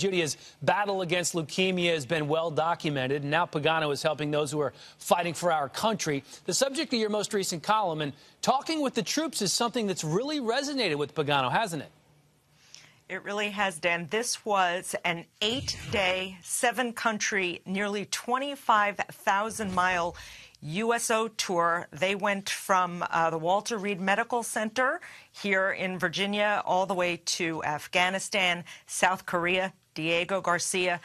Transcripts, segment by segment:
Judy, his battle against leukemia has been well documented, and now Pagano is helping those who are fighting for our country. The subject of your most recent column, and talking with the troops, is something that's really resonated with Pagano, hasn't it? It really has, Dan. This was an 8-day, 7-country, nearly 25,000-mile USO tour. They went from the Walter Reed Medical Center here in Virginia all the way to Afghanistan, South Korea, Diego Garcia.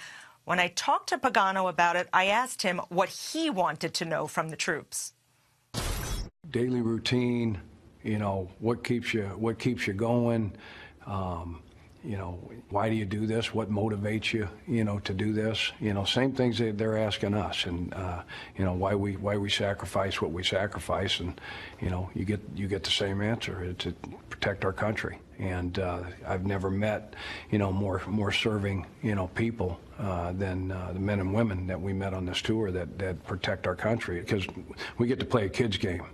When I talked to Pagano about it, I asked him what he wanted to know from the troops. Daily routine, what keeps you going. Why do you do this? What motivates you, to do this? Same things they're asking us, and why we sacrifice what we sacrifice, and you get the same answer: to protect our country. And I've never met more serving people than the men and women that we met on this tour that protect our country, because we get to play a kid's game.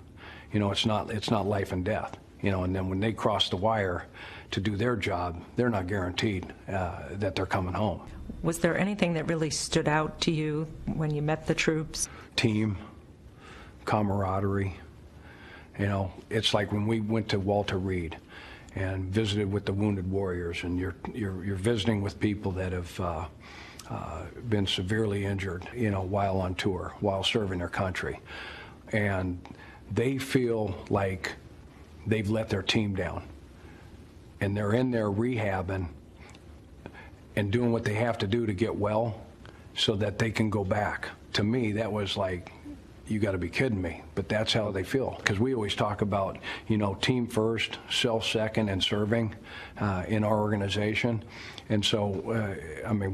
It's not life and death. And then when they cross the wire to do their job, they're not guaranteed that they're coming home. Was there anything that really stood out to you when you met the troops? Team, camaraderie. It's like when we went to Walter Reed and visited with the wounded warriors, and you're visiting with people that have been severely injured, while on tour, while serving their country, and they feel like they've let their team down, and they're in there rehabbing and doing what they have to do to get well so that they can go back. To me, that was like, you got to be kidding me, but that's how they feel. Because we always talk about, team first, self second, and serving in our organization. And so,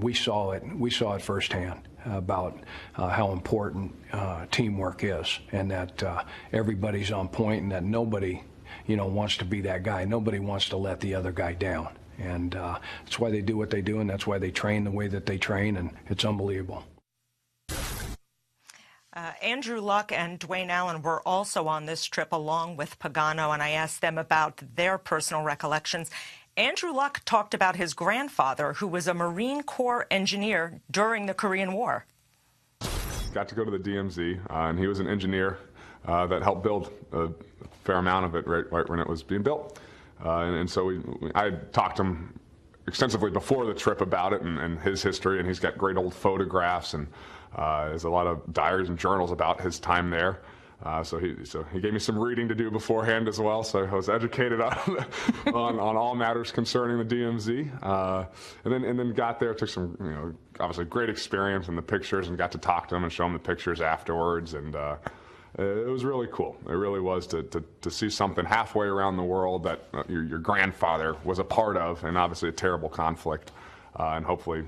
we saw it firsthand about how important teamwork is, and that everybody's on point, and that nobody wants to be that guy. Nobody wants to let the other guy down. And that's why they do what they do, and that's why they train the way that they train, and it's unbelievable. Andrew Luck and Dwayne Allen were also on this trip along with Pagano, and I asked them about their personal recollections. Andrew Luck talked about his grandfather, who was a Marine Corps engineer during the Korean War. Got to go to the DMZ, and he was an engineer that helped build a fair amount of it right when it was being built. And so I talked to him extensively before the trip about it and his history, and he's got great old photographs, and there's a lot of diaries and journals about his time there. So he gave me some reading to do beforehand as well, so I was educated on all matters concerning the DMZ. And then got there, took some obviously great experience in the pictures, and got to talk to him and show him the pictures afterwards, and it was really cool. It really was to see something halfway around the world that your grandfather was a part of, and obviously a terrible conflict, and hopefully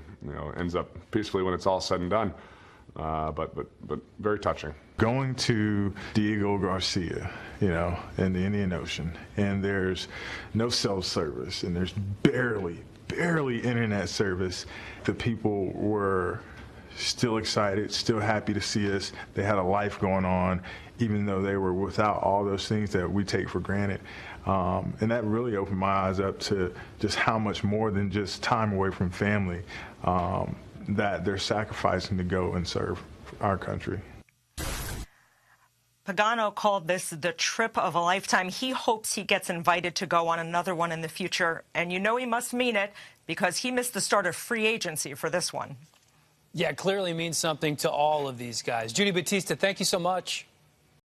ends up peacefully when it's all said and done. But very touching. Going to Diego Garcia, in the Indian Ocean, and there's no cell service, and there's barely internet service. The people were still excited, still happy to see us. They had a life going on, even though they were without all those things that we take for granted. And that really opened my eyes up to just how much more than just time away from family that they're sacrificing to go and serve our country. Pagano called this the trip of a lifetime. He hopes he gets invited to go on another one in the future. And he must mean it, because he missed the start of free agency for this one. Yeah, it clearly means something to all of these guys. Judy Batista, thank you so much.